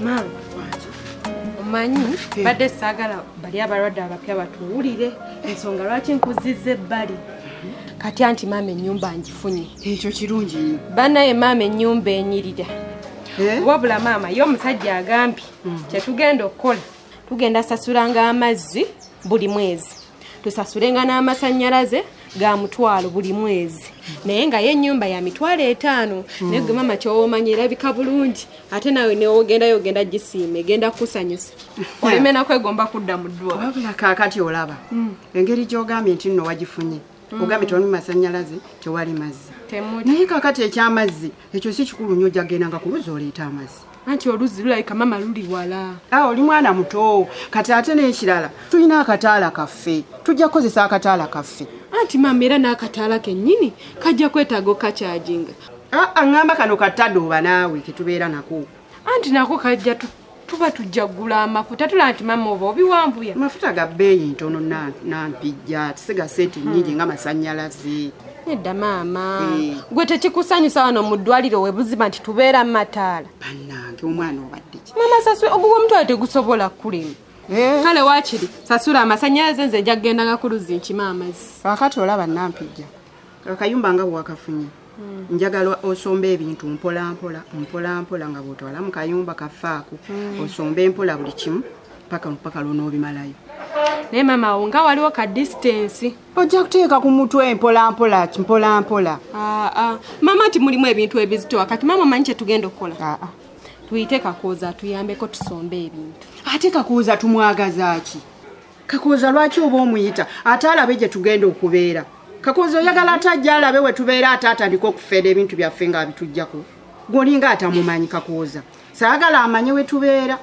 Mama, omanyi badde saagala bali abalwadde abapya batuwulire ensonga lwaki nkuzizza ebbali. Kati anti maama ennyumba ngifunye. Ekyo kirungi nnyo. Bannaye maama ennyumba enyirira. Wabula maama ye omusajja agambye kye tugenda okukola tugenda sasulanga amazzi buli mwezi. Tusasulenga n'amasannyalaze ga mutwalo buli mwezi. Naye nga ye ennyumba ya mitwalo 5. Naye gwe maama ky'omanya erabika bulungi. Ate nawe neogenda gisiima egenda kusanyusa. Olemena kwegomba kudda mu ddwa. Wabula kaakati olaba. Engeri gy'ogambye nti nno wagifunye. Ogambye tewali masannyalaze tewali mazzi. Naye kaakati eky'amazzi ekyo si kikulu nnyo ojjagenda nga ku luzzi oleeta amazzi. Anti oluzzi lulayika mama luli wala. Oli mwana muto. Kati ate n'ekirala tulina akataala kaffe. Tujja kukozesa akataala kaffe. Anti mama era n'akataala kennyini kajja kwetaaga okakyajinga. Ngamba kano katadooba naawe ketubeera nako. Anti nako kajja tuba tujja kugula amafuta tula anti mama oba obiwambuya. Amafuta ga bbeeyi ntono nampijja tisiga sente nnyingi nga masannyalaze. Nedda maama. Gwe tekikusanyusa wano mu ddwaliro we buziba nti tubeera mu mataala. Bannange omwana obadde ki? Mama sasula ogwo omutwalo tegusobola kulema. Kale waakiri sasula amasannyalaze nze njja kugendanga ku luzzi nkima amazzi. Kaakati olaba nampijja. Akayumba nga bwakafunye. Njagala osombe ebintu mpola mpola nga bw'otwala mu kayumba kaffaako. Osombe mpola buli kimu paka l'onoobimalayo. Naye mama nga waliwo ka distance. Ojja kuteeka ku mutwe mpola mpola. Mama nti mulimu ebintu ebizitowa kati mama manyi kye tugenda okukola. Tuyite Kakooza tuyambeko tusombe ebintu. Ate Kakooza tumwagaza ki? Kakooza lwaki oba omuyita ate alabe gye tugenda okubeera? Kakooza oyagala atajja alabe we tubeera ate atandika okufeera ebintu byaffe nga bitujjako. Gwolinga atamumanyi Kakooza. Saagala amanye we tubeera.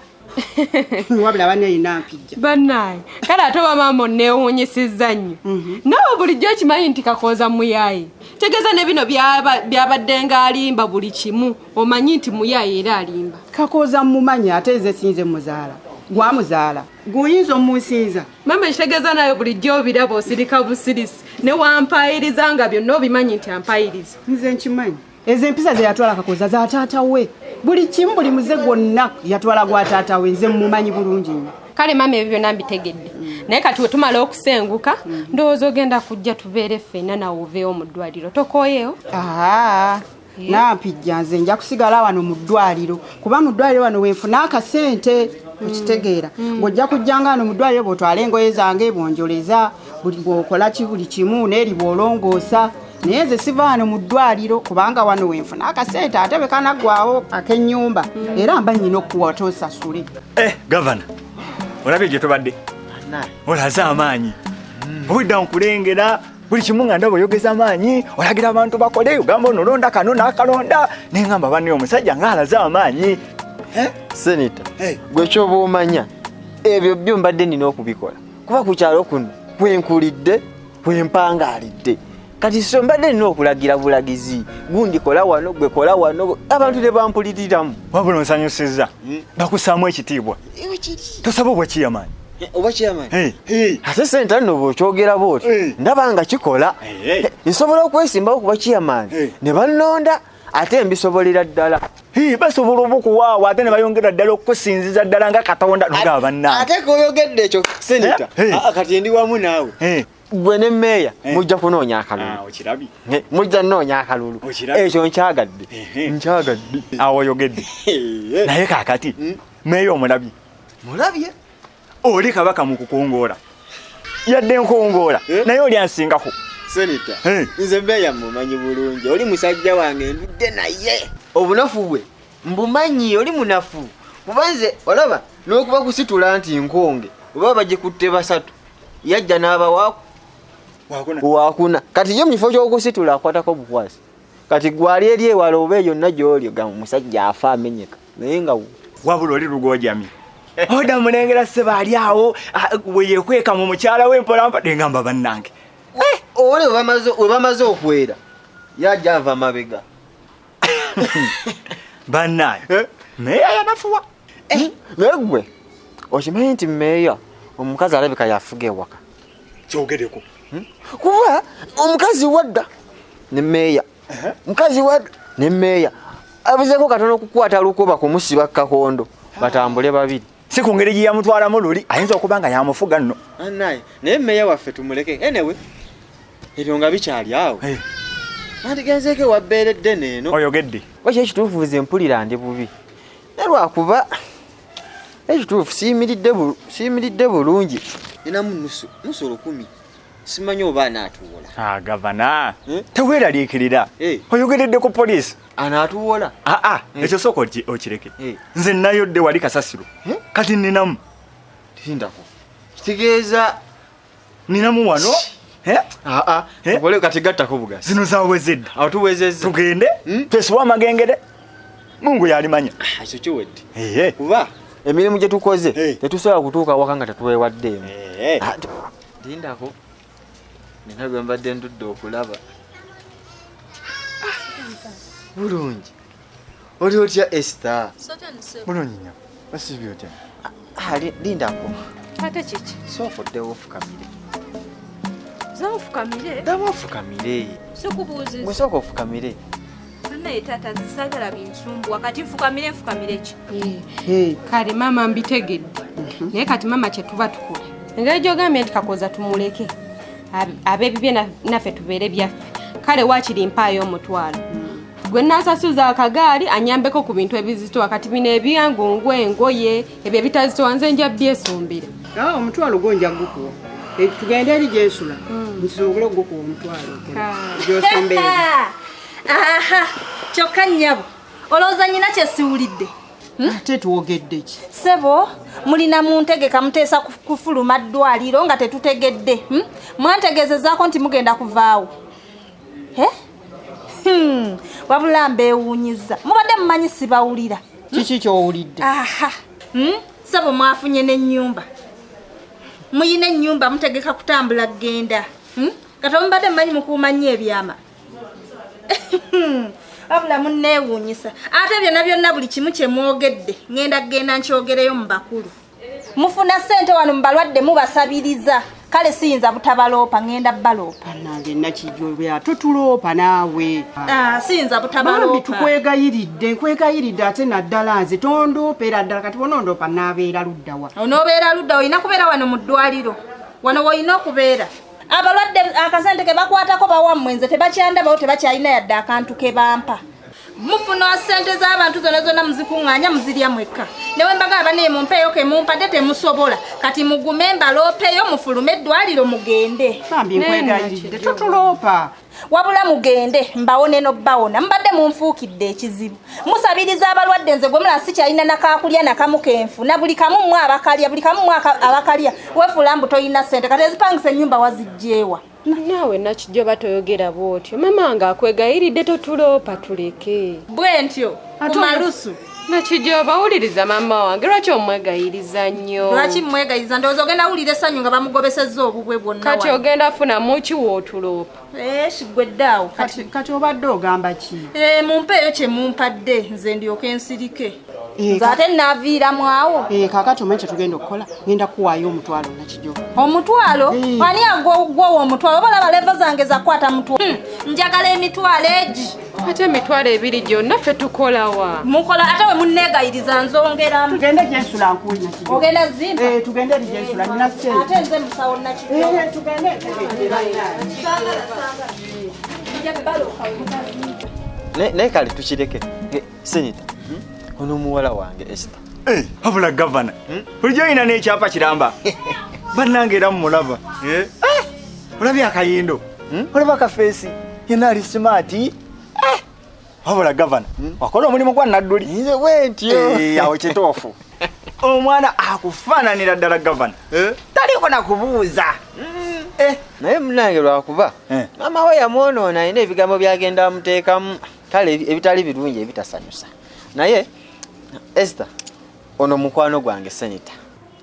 Wabula bannaye nampijja. Bannaye kale ate bamama onneewuunyisizza nnyo. Nawe bulijjo okimanyi nti Kakooza muyaaye. Tegeeza ne bino byabadde ng'alimba buli kimu omanyi nti muyaaye era alimba. Kakooza mmumanyi ate nze sinze muzaala. Gwamuzaala. Guyinza omunsinza. Mama ekitegeeza nayo bulijjo obiraba osirika busirisi ne wampayiriza nga byonna obimanyi nti ampayiriza. Nze nkimanyi. Ezo empisa ze yatwala Kakooza za taata we. Buli kimu buli muze gwonna yatwala gwa taata we nze mmumanyi bulungi nnyo. Kale mama ebyo byonna mbitegedde. Naye kati we tumala okusenguka ndowooza ogenda kujja tubeere ffenna nawe oveewo mu ddwaliro. Tokooyeewo? Nampijja nze nja kusigala wano mu ddwaliro. Kuba mu ddwaliro wano wenfuna akasente. Okitegeera. Ng'ojja kujjanga wano mu ddwaliro bw'otwala engoye zange bw'onjoleza bw'okola buli kimu n'eri bw'olongoosa. Naye nze siva wano mu ddwaliro kubanga wano wenfuna akasente ate bwe kanaggwawo ak'ennyumba era mba nnyina okuwa tosasule. Gavana olabye gye tubadde olaze amaanyi obudda nkulengera buli kimu nga ndaba oyogeza amaanyi olagira abantu bakole ogamba onolonda kano n'akalonda naye ngamba banne omusajja ng'alaze amaanyi. Seneta gwe kyoba omanya ebyo byo mbadde nina okubikola kuba ku kyalo kuno kwenkulidde kwempangaalidde kati so mbadde nina okulagira bulagizi gundi kola wano gwe kola wano abantu ne bampuliriramu. Wabula onsanyusizza bakusaamu ekitiibwa tosaba obwa kiyamaanyi oba kiyamaanyi ate senta nno bw'okyogera bw'oti ndaba nga kikola nsobola okwesimbawo kuba kiyamaanyi ne bannonda ate mbisobolera ddala. Basobola obukuwaawa ate ne bayongera ddala okusinziza ddala nga Katonda nogaba bannange. Ate koyogedde ekyo seneta kati ndi wamu naawe gwe ne mmeeya mujja kunoonya akalulu. Okirabye? Mujja nnoonya akalulu. Ekyo nkyagadde. Awo oyogedde. Naye kaakati mmeeya omulabye. Mulabye? Oli kabaka mu kukongoola. Yadde nkongoola naye oli ansingako. Seneta nze mbeeya mumanyi bulungi oli musajja wange ndudde naye obunafu bwe mbumanyi oli munafu kuba nze olaba n'okuba kusitula nti nkonge oba bagikutte basatu yajja n'aba wakuna kati yo mu kifo ky'okusitula akwatako bukwasi kati gwali eri ewala oba yonna gy'oli ogamba musajja afa amenyeka naye nga wabula oli lugojami oda mulengera sebaali awo weyekweka mu mukyala w'empolampa ngamba bannange ole webamaze okwera yajja ava mabega bannaye meeya yanafuwa naye gwe okimanyi nti meeya omukazi alabika yafuga ewaka kyogereko kuba omukazi wadda ne meeya mukazi wadda ne meeya abuzeko katono okukwata lukoba kumusiba kakondo batambule babiri si ku ngeri yamutwala mu luli ayinza okuba nga yamufuga nno naye meya waffe tumuleke anyway ebyo nga bikyali awo andigenzeke wabbeeredde neeno oyogedde wakyo ekituufu ze mpulira ndi bubi nelwakuba ekituufu siyimiridde bulungi ninamu nusu 10 simanyi oba anaatuwola gavana teweeraliikirira oyogeredde ku poliisi anaatuwola ekyo sooka okireke nze nayodde wali kasasiro kati ninamu tindako kitegeeza ninamu wano okole kati gattako bugasi zino zawezedde awo tuwezezza tugende twesuwa amagengere mungu yalimanya ekyo kiwedde kuba emirimu gye tukoze tetusobola kutuuka waka nga tetuweewaddeemu lindako nina gwe mbadde ndudde okulaba bulungi oli otya Esther bulungi nnyo basibye otya lindako ate kiki soofuddewo ofukamire zaofukamire daba ofukamire sikubuuziza gwe sooka ofukamire naye taata zisagala binsumbu wakati nfukamire ki kale mama mbitegedde naye kati mama kyetuba tukola engeri gyogambye nti kakoza tumuleke ab'ebibye naffe tubeere byaffe kale waakiri mpaayo omutwalo gwe nasasuza akagaali anyambeko ku bintu ebizitowa kati bino ebyangu engoye ebyo ebitazitowa nze nja byesumbira omutwalo gonja gukuwa tugende eri gyensula nsobole ogukuwa omutwalo gyosombeera kyokka nnyabo olowooza nnyina kyesiwulidde ate tuwogedde ki sebo mulina muntegeka muteesa kufuluma ddwaliro nga tetutegedde mwantegeezezaako nti mugenda kuvaawo wabula mbeewuunyiza mubadde mumanyi sibawulira kiki kyowulidde sebo mwafunye n'ennyumba muyina ennyumba mutegeka kutambula kgenda kati mubadde mumanyi mukuuma nnyo ebyama wabula munneewuunyisa ate byonna buli kimu kye mwogedde ngenda kgenda nkyogereyo mu bakulu mufuna ssente wano mu balwadde mubasabiriza kale siyinza butabaloopa ngenda baloopa nange nakijobya totuloopa naawe siyinza butabaloopa nkwegayiridde ate naddala nze tondoopeera ddala kati bonondoopa naabeera luddawa onoobeera ludda olina kubeera wano mu ddwaliro wano woolina okubeera abalwadde akasente ke bakwatako bawammwe nze tebakyandabawo tebakyalina yadde akantu ke bampa mufuna ssente z'abantu zonna muzikuŋŋaanya muzirya mwekka newe mbaga abanaye mumpeeyo ke mumpadde temusobola kati mugume mbaloopeyo mufulume eddwaliro mugende bambi nkwegayiridde totuloopa wabula mugende mbawone n'obbawona mubadde munfuukidde ekizibu musabiriza abalwadde nze gwe mulala sikyalina nakakulya nakamu kenfuna buli kamu mmwe abakalya wefuula mbu toyina ssente kati ezipangisa ennyumba wazijjeewa naawe nakijjoba toyogera bwotyo mama nga akwegayiridde totuloopa tuleke bwe ntyo kumalusu nakijjoba wuliriza mama wange lwaki omwegayiriza nnyo lwaki mmwegayiriza ndowooza ogenda wulira essanyu nga bamugobesezza obubwe bwonna kati ogenda funamu ki wootuloopa kigweddaawo kati obadde ogamba ki mumpeeyo kye mumpadde nze ndyoke ensirike nze ate naaviiramu awo kakati omanyi kye tugenda okukola ngenda kuwaayo omutwalo nakijjoba omutwalo ani agwowo omutwalo oba olaba leva zange zakwata mutwalo njagala emitwalo egi ate emitwalo ebiri gyonna ffe tukolawa mukola ate we munneegayiriza nzongeramu tugende gyensula nkuwe nakijjoba ogenda zimba tugende eri gyensula nina ssente ate nze musawo nakijjoba tugende naye kale tukireke senyita ono omuwala wange Esther wabula gavana bulijjo olina n'ekyapa kiramba bannange era mumulaba olabye akayindo olaba akafeesi yena ali simaati wabula gavana wakola omulimu gwa nadduli nze bwentyo awo kituufu omwana akufaananira ddala gavana taliko nakubuuza naye munange lwakuba maama we yamwonoona alina ebigambo byagenda amuteekamu kale ebitali birungi ebitasanyusa naye Esther ono mukwano gwange senita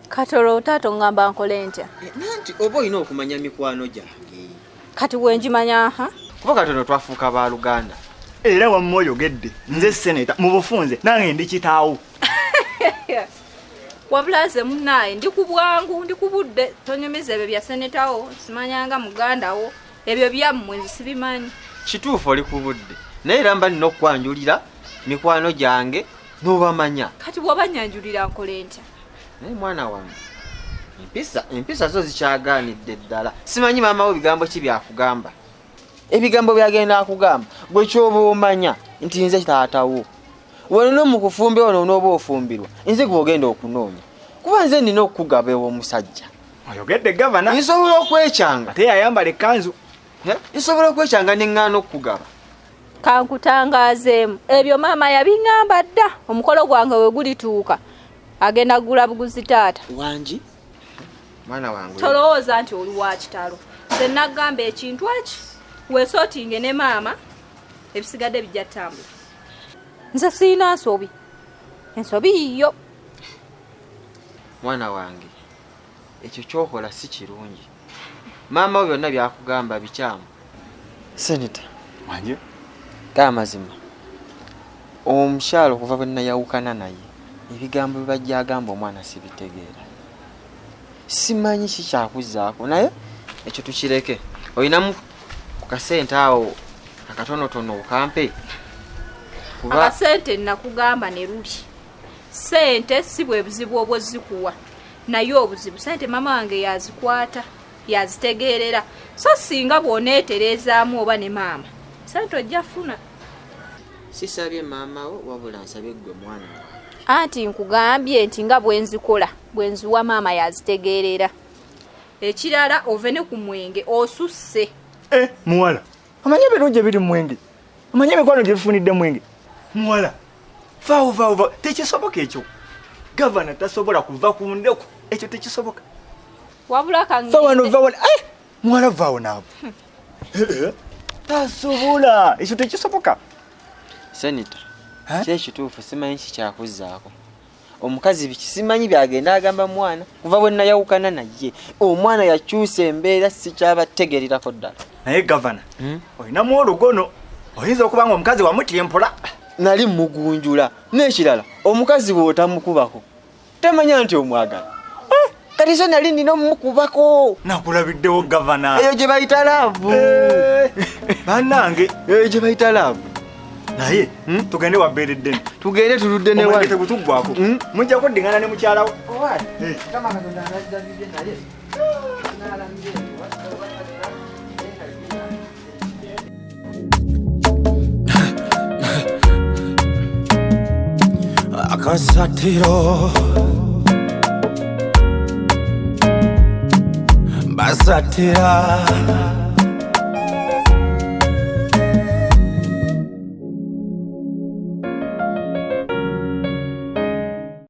katolo tato ngamba nkole ntya nanti oba olina okumanya mikwano gyange kati bwenjimanya kuba katono twafuuka ba Luganda era wammwe oyogedde nze seneta mu bufunze nange ndi kitaawo wabula nze munnaye ndi ku bwangu ndi ku budde tonyumiza ebyo bya senetawo simanyanga mugandawo ebyo byammwe nze sibimanyi kituufu oli ku budde naye era mba nina okukwanjulira mikwano gyange n'obamanya. Kati bw'obanyanjulira nkole ntya? Mwana wange, empisa zo zikyagaanidde ddala. Simanyi maama wo bigambo ki byakugamba. Ebigambo byagenda akugamba gwe kyoba omanya nti nze taatawo. Wano n'omukufumbe wano n'oba ofumbirwa nze gw'ogenda okunoonya. Kuba nze nina okukugaba ew'omusajja. Oyogedde gavana. Nsobola okwekyanga. Ate yayambala ekkanzu. Nsobola okwekyanga ne ŋŋaana okukugaba. Kankutangaazeemu ebyo maama yabiŋŋamba dda. Omukolo gwange we gulituuka agenda kugula buguzi taata. Wangi? Mwana wange. Tolowooza nti oli wa kitalo. Nze nagamba ekintu eki weesootinge ne maama ebisigadde bijja ttambula. Nze siina nsobi. Ensobi yiyo. Mwana wange, ekyo kyokola si kirungi. Maama we byonna byakugamba bikyamu. Seneta. Wanje? Gamazima. Omukyalo kuva bwe nnayawukana naye ebigambo bye bajja agamba omwana sibitegeera. Simanyi kikyakuzzaako naye ekyo tukireke. Olinamu ku kasente awo akatonotono okampe. Akasente nakugamba ne luli. Sente si bwe buzibu obwozikuwa. Naye obuzibu sente mama wange yazikwata, yazitegeerera. So singa bw'oneeterezaamu oba ne maama, sente ojja funa. Sisabye maama wo wabula nsabye ggwe mwana wange. Anti nkugambye nti nga bwenzikola, bwenziwa maama yazitegeerera. Ekirala ove ne ku mwenge osusse. Muwala. Amanye birungi ebiri mu mwenge. Amanye emikwano gye bifunidde mwenge. Muwala. Vaawo. Tekisoboka ekyo. Gavana tasobola kuva ku ndeku. Ekyo tekisoboka. Wabula kangende. Vaawo. Muwala vaawo naabo. Tasobola. Ekyo tekisoboka. Seneta. Kyekituufu simanyi kikyakuzzaako. Omukazi bikisimanyi byagenda agamba mwana kuva bwe nnayawukana naye. Omwana yakyusa embeera sikyabategeerirako ddala. Naye gavana, olinamu olugono. Oyinza okuba nga omukazi wamutyempola. Nali mugunjula. N'ekirala omukazi bw'otamukubako tamanya nti omwagala. Kati so nali nina omukubako. Nakulabiddewo gavana. Eyo gye bayita laavu. Bannange. Eyo gye bayita laavu. Naye tugende wabbeereddene. Tugende tuludde ne wano. Tegutuggwako. Mujja kuddingana ne mukyalawo. Kama Katonda anazalidde naye. AKASATTIRO Basatira